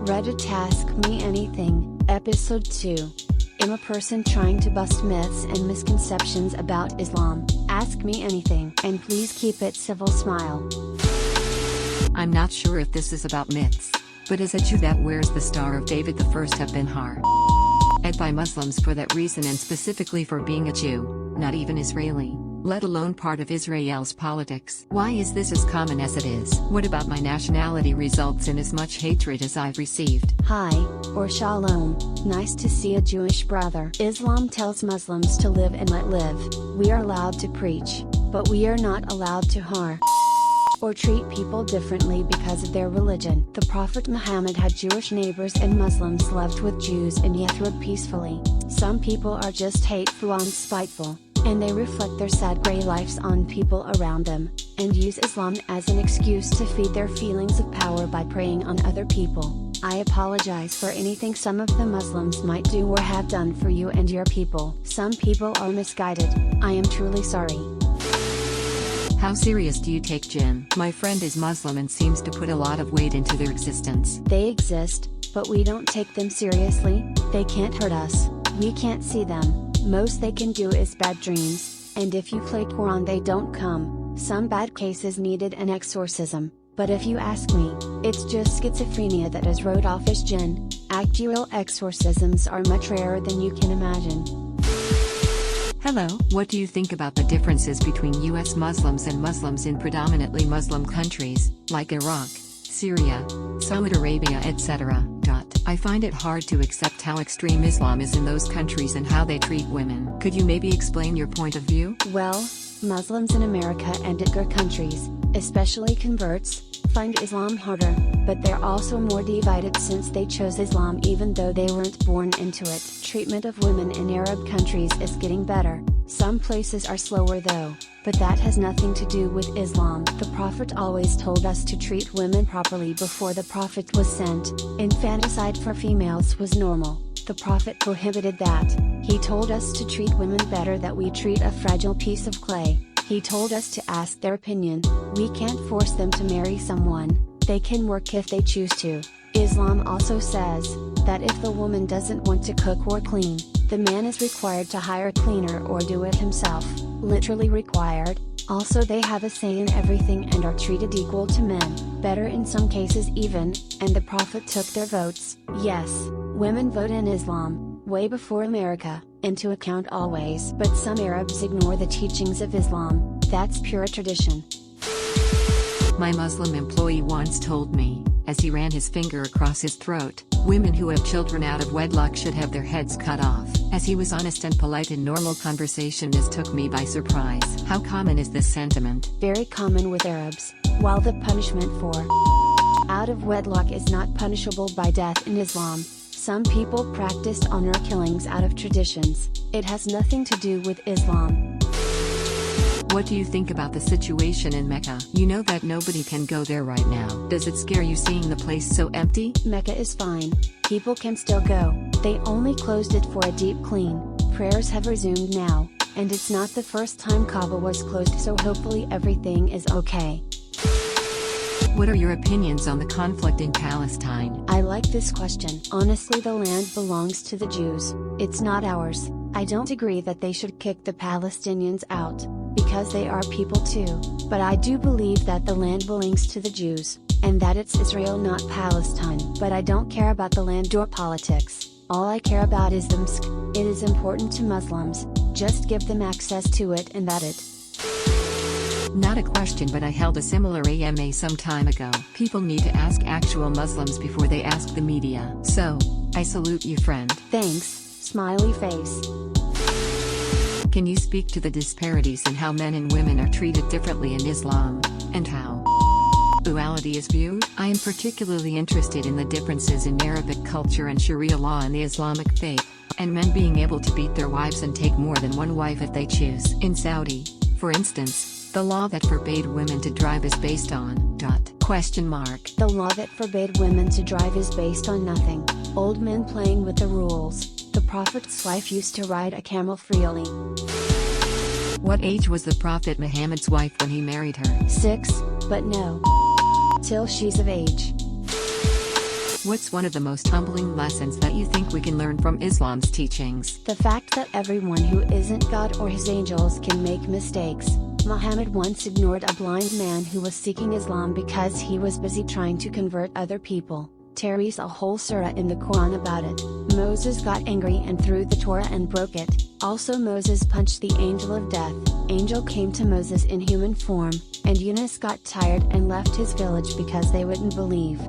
Reddit Ask Me Anything, Episode 2. I'm a person trying to bust myths and misconceptions about Islam. Ask me anything, and please keep it civil. Smile. I'm not sure if this is about myths, but as a Jew that wears the Star of David, the first have been hard by Muslims for that reason, and specifically for being a Jew, not even Israeli, let alone part of Israel's politics. Why is this as common as it is? What about my nationality results in as much hatred as I've received? Hi, or Shalom, nice to see a Jewish brother. Islam tells Muslims to live and let live. We are allowed to preach, but we are not allowed to harm or treat people differently because of their religion. The Prophet Muhammad had Jewish neighbors and Muslims lived with Jews in Yathrib peacefully. Some people are just hateful and spiteful, and they reflect their sad gray lives on people around them, and use Islam as an excuse to feed their feelings of power by preying on other people. I apologize for anything some of the Muslims might do or have done for you and your people. Some people are misguided. I am truly sorry. How serious do you take jinn? My friend is Muslim and seems to put a lot of weight into their existence. They exist, but we don't take them seriously. They can't hurt us. We can't see them. Most they can do is bad dreams, and if you play Quran they don't come. Some bad cases needed an exorcism, but if you ask me, it's just schizophrenia that is wrote off as jinn. Actual exorcisms are much rarer than you can imagine. Hello, what do you think about the differences between US Muslims and Muslims in predominantly Muslim countries, like Iraq, Syria, Saudi Arabia, etc.? I find it hard to accept how extreme Islam is in those countries and how they treat women. Could you maybe explain your point of view? Well, Muslims in America and other countries, especially converts, find Islam harder, but they're also more divided since they chose Islam even though they weren't born into it. Treatment of women in Arab countries is getting better. Some places are slower though, but that has nothing to do with Islam. The Prophet always told us to treat women properly before the Prophet was sent. Infanticide for females was normal. The Prophet prohibited that. He told us to treat women better than we treat a fragile piece of clay. He told us to ask their opinion. We can't force them to marry someone. They can work if they choose to. Islam also says that if the woman doesn't want to cook or clean, the man is required to hire a cleaner or do it himself. Literally required. Also they have a say in everything and are treated equal to men, better in some cases even, and the Prophet took their votes. Yes, women vote in Islam, way before America, into account always. But some Arabs ignore the teachings of Islam. That's pure tradition. My Muslim employee once told me, as he ran his finger across his throat, women who have children out of wedlock should have their heads cut off. As he was honest and polite in normal conversation, this took me by surprise. How common is this sentiment? Very common with Arabs. While the punishment for out of wedlock is not punishable by death in Islam, some people practiced honor killings out of traditions. It has nothing to do with Islam. What do you think about the situation in Mecca? You know that nobody can go there right now. Does it scare you seeing the place so empty? Mecca is fine. People can still go. They only closed it for a deep clean. Prayers have resumed now, and it's not the first time Kaaba was closed, so hopefully everything is okay. What are your opinions on the conflict in Palestine? I like this question. Honestly, the land belongs to the Jews. It's not ours. I don't agree that they should kick the Palestinians out, because they are people too, but I do believe that the land belongs to the Jews, and that it's Israel not Palestine. But I don't care about the land or politics. All I care about is the mosque. It is important to Muslims. Just give them access to it and that it. Not a question, but I held a similar AMA some time ago. People need to ask actual Muslims before they ask the media. So, I salute you, friend. Thanks, smiley face. Can you speak to the disparities in how men and women are treated differently in Islam, and how duality is viewed? I am particularly interested in the differences in Arabic culture and Sharia law in the Islamic faith, and men being able to beat their wives and take more than one wife if they choose. In Saudi, for instance, the law that forbade women to drive is based on ... The law that forbade women to drive is based on nothing. Old men playing with the rules. The Prophet's wife used to ride a camel freely. What age was the Prophet Muhammad's wife when he married her? 6, but no. Till she's of age. What's one of the most humbling lessons that you think we can learn from Islam's teachings? The fact that everyone who isn't God or his angels can make mistakes. Muhammad once ignored a blind man who was seeking Islam because he was busy trying to convert other people. There is a whole surah in the Quran about it. Moses got angry and threw the Torah and broke it. Also Moses punched the angel of death. Angel came to Moses in human form, and Yunus got tired and left his village because they wouldn't believe.